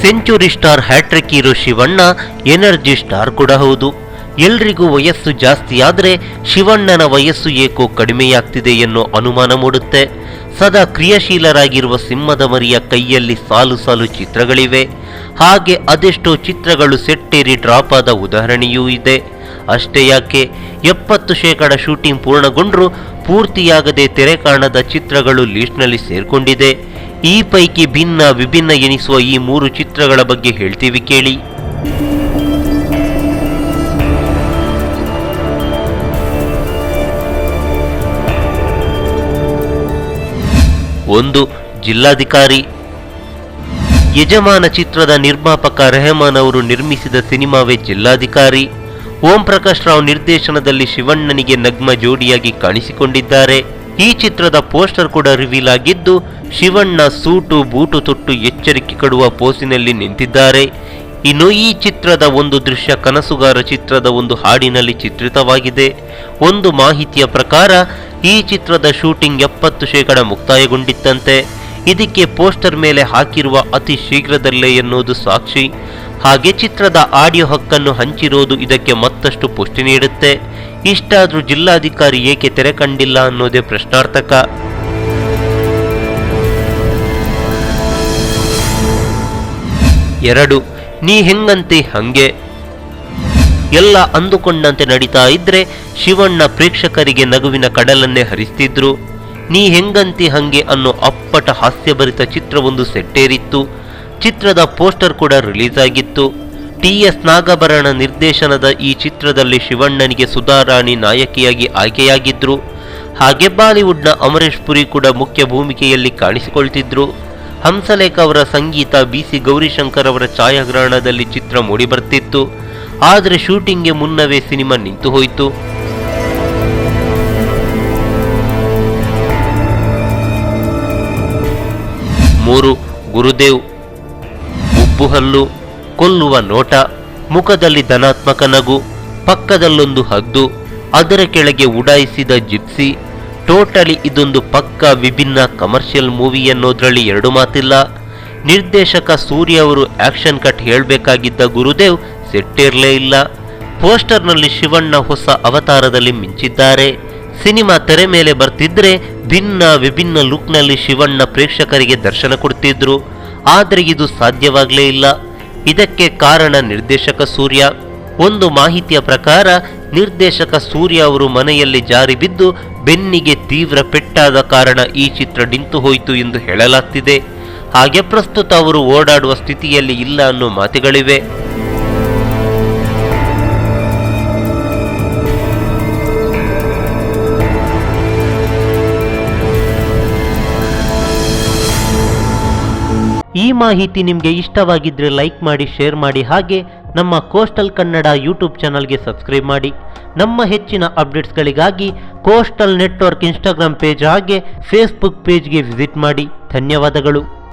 Century star hattrick hero Shivanna energy star ಕೂಡ ಹೌದು. ಎಲ್ರಿಗೂ ವಯಸ್ಸು ಜಾಸ್ತಿ ಆದರೆ ಶಿವಣ್ಣನ ವಯಸ್ಸು ಏಕೋ ಕಡಿಮೆಯಾಗ್ತಿದೆ ಎನ್ನೋ ಅನುಮಾನ ಮೂಡುತ್ತೆ. ಸದಾ ಕ್ರಿಯಾಶೀಲರಾಗಿರುವ ಸಿಂಹದ ಮರಿಯ ಕೈಯಲ್ಲಿ ಸಾಲು ಸಾಲು ಚಿತ್ರಗಳಿವೆ. ಹಾಗೆ ಅದೆಷ್ಟೋ ಚಿತ್ರಗಳು ಸೆಟ್ಟೇರಿ ಡ್ರಾಪ್ ಆದ ಉದಾಹರಣೆಯೂ ಇದೆ. ಅಷ್ಟೇ ಯಾಕೆ 70% ಶೂಟಿಂಗ್ ಪೂರ್ಣಗೊಂಡ್ರೂ ಪೂರ್ತಿಯಾಗದೆ ತೆರೆ ಕಾಣದ ಚಿತ್ರಗಳು ಲೀಸ್ಟ್ನಲ್ಲಿ ಸೇರ್ಕೊಂಡಿದೆ. ಈ ಪೈಕಿ ಭಿನ್ನ ವಿಭಿನ್ನ ಎನಿಸುವ ಈ 3 ಚಿತ್ರಗಳ ಬಗ್ಗೆ ಹೇಳ್ತೀವಿ ಕೇಳಿ. 1. ಜಿಲ್ಲಾಧಿಕಾರಿ. ಯಜಮಾನ ಚಿತ್ರದ ನಿರ್ಮಾಪಕ ರೆಹಮಾನ್ ಅವರು ನಿರ್ಮಿಸಿದ ಸಿನಿಮಾವೇ ಜಿಲ್ಲಾಧಿಕಾರಿ. ಓಂ ಪ್ರಕಾಶ್ ರಾವ್ ನಿರ್ದೇಶನದಲ್ಲಿ ಶಿವಣ್ಣನಿಗೆ ನಗ್ಮ ಜೋಡಿಯಾಗಿ ಕಾಣಿಸಿಕೊಂಡಿದ್ದಾರೆ. ಈ ಚಿತ್ರದ ಪೋಸ್ಟರ್ ಕೂಡ ರಿವೀಲ್ ಆಗಿದ್ದು, ಶಿವಣ್ಣ ಸೂಟು ಬೂಟು ತೊಟ್ಟು ಎಚ್ಚರಿಕೆ ಕೊಡುವ ಪೋಸಿನಲ್ಲಿ ನಿಂತಿದ್ದಾರೆ. ಇನ್ನು ಈ ಚಿತ್ರದ ಒಂದು ದೃಶ್ಯ ಕನಸುಗಾರ ಚಿತ್ರದ ಒಂದು ಹಾಡಿನಲ್ಲಿ ಚಿತ್ರಿತವಾಗಿದೆ. ಒಂದು ಮಾಹಿತಿಯ ಪ್ರಕಾರ ಈ ಚಿತ್ರದ ಶೂಟಿಂಗ್ 70% ಮುಕ್ತಾಯಗೊಂಡಿತ್ತಂತೆ. ಇದಕ್ಕೆ ಪೋಸ್ಟರ್ ಮೇಲೆ ಹಾಕಿರುವ ಅತಿ ಶೀಘ್ರದಲ್ಲೇ ಎನ್ನುವುದು ಸಾಕ್ಷಿ. ಹಾಗೆ ಚಿತ್ರದ ಆಡಿಯೋ ಹಕ್ಕನ್ನು ಹಂಚಿರೋದು ಇದಕ್ಕೆ ಮತ್ತಷ್ಟು ಪುಷ್ಟಿ ನೀಡುತ್ತೆ. ಇಷ್ಟಾದ್ರೂ ಜಿಲ್ಲಾಧಿಕಾರಿ ಏಕೆ ತೆರೆ ಕಂಡಿಲ್ಲ ಅನ್ನೋದೇ ಪ್ರಶ್ನಾರ್ಥಕ. 2. ನೀ ಹೆಂಗಂತೆ ಹಂಗೆ. ಎಲ್ಲ ಅಂದುಕೊಂಡಂತೆ ನಡೀತಾ ಇದ್ರೆ ಶಿವಣ್ಣ ಪ್ರೇಕ್ಷಕರಿಗೆ ನಗುವಿನ ಕಡಲನ್ನೇ ಹರಿಸ್ತಿದ್ರು. ನೀ ಹೆಂಗಂತಿ ಹಂಗೆ ಅನ್ನೋ ಅಪ್ಪಟ ಹಾಸ್ಯಭರಿತ ಚಿತ್ರವೊಂದು ಸೆಟ್ಟೇರಿತ್ತು. ಚಿತ್ರದ ಪೋಸ್ಟರ್ ಕೂಡ ರಿಲೀಸ್ ಆಗಿತ್ತು. TS ನಾಗಭರಣ ನಿರ್ದೇಶನದ ಈ ಚಿತ್ರದಲ್ಲಿ ಶಿವಣ್ಣನಿಗೆ ಸುಧಾರಾಣಿ ನಾಯಕಿಯಾಗಿ ಆಯ್ಕೆಯಾಗಿದ್ರು. ಹಾಗೆ ಬಾಲಿವುಡ್ನ ಅಮರೇಶ್ ಪುರಿ ಕೂಡ ಮುಖ್ಯ ಭೂಮಿಕೆಯಲ್ಲಿ ಕಾಣಿಸಿಕೊಳ್ತಿದ್ರು. ಹಂಸಲೇಖ ಅವರ ಸಂಗೀತ, BC ಗೌರಿಶಂಕರ್ ಅವರ ಛಾಯಾಗ್ರಹಣದಲ್ಲಿ ಚಿತ್ರ ಮೂಡಿಬರ್ತಿತ್ತು. ಆದರೆ ಶೂಟಿಂಗ್ಗೆ ಮುನ್ನವೇ ಸಿನಿಮಾ ನಿಂತು ಹೋಯಿತು. 3. ಗುರುದೇವ್. ಉಬ್ಬುಹಲ್ಲು, ಕೊಲ್ಲುವ ನೋಟ, ಮುಖದಲ್ಲಿ ಧನಾತ್ಮಕ ನಗು, ಪಕ್ಕದಲ್ಲೊಂದು ಹದ್ದು, ಅದರ ಕೆಳಗೆ ಉಡಾಯಿಸಿದ ಜಿಪ್ಸಿ. ಟೋಟಲಿ ಇದೊಂದು ಪಕ್ಕಾ ವಿಭಿನ್ನ ಕಮರ್ಷಿಯಲ್ ಮೂವಿ ಅನ್ನೋದ್ರಲ್ಲಿ ಎರಡು ಮಾತಿಲ್ಲ. ನಿರ್ದೇಶಕ ಸೂರ್ಯ ಅವರು ಆಕ್ಷನ್ ಕಟ್ ಹೇಳಬೇಕಾಗಿದ್ದ ಗುರುದೇವ್ ಸೆಟ್ಟೇರ್ಲೇ ಇಲ್ಲ. ಪೋಸ್ಟರ್ನಲ್ಲಿ ಶಿವಣ್ಣ ಹೊಸ ಅವತಾರದಲ್ಲಿ ಮಿಂಚಿದ್ದಾರೆ. ಸಿನಿಮಾ ತೆರೆ ಮೇಲೆ ಬರ್ತಿದ್ರೆ ಭಿನ್ನ ವಿಭಿನ್ನ ಲುಕ್ನಲ್ಲಿ ಶಿವಣ್ಣ ಪ್ರೇಕ್ಷಕರಿಗೆ ದರ್ಶನ ಕೊಡ್ತಿದ್ರು. ಆದರೆ ಇದು ಸಾಧ್ಯವಾಗಲೇ ಇಲ್ಲ. ಇದಕ್ಕೆ ಕಾರಣ ನಿರ್ದೇಶಕ ಸೂರ್ಯ. ಒಂದು ಮಾಹಿತಿಯ ಪ್ರಕಾರ ನಿರ್ದೇಶಕ ಸೂರ್ಯ ಅವರು ಮನೆಯಲ್ಲಿ ಜಾರಿ ಬಿದ್ದು ಬೆನ್ನಿಗೆ ತೀವ್ರ ಪೆಟ್ಟಾದ ಕಾರಣ ಈ ಚಿತ್ರ ನಿಂತು ಹೋಯಿತು ಎಂದು ಹೇಳಲಾಗ್ತಿದೆ. ಹಾಗೆ ಪ್ರಸ್ತುತ ಅವರು ಓಡಾಡುವ ಸ್ಥಿತಿಯಲ್ಲಿ ಇಲ್ಲ ಅನ್ನೋ ಮಾತುಗಳಿವೆ. ಈ ಮಾಹಿತಿ ನಿಮಗೆ ಇಷ್ಟವಾಗಿದ್ದರೆ ಲೈಕ್ ಮಾಡಿ, ಶೇರ್ ಮಾಡಿ. ಹಾಗೆ ನಮ್ಮ ಕೋಸ್ಟಲ್ ಕನ್ನಡ ಯೂಟ್ಯೂಬ್ ಚಾನಲ್ಗೆ ಸಬ್ಸ್ಕ್ರೈಬ್ ಮಾಡಿ. ನಮ್ಮ ಹೆಚ್ಚಿನ ಅಪ್ಡೇಟ್ಸ್ಗಳಿಗಾಗಿ ಕೋಸ್ಟಲ್ ನೆಟ್ವರ್ಕ್ ಇನ್ಸ್ಟಾಗ್ರಾಮ್ ಪೇಜ್ ಹಾಗೆ ಫೇಸ್ಬುಕ್ ಪೇಜ್ಗೆ ವಿಸಿಟ್ ಮಾಡಿ. ಧನ್ಯವಾದಗಳು.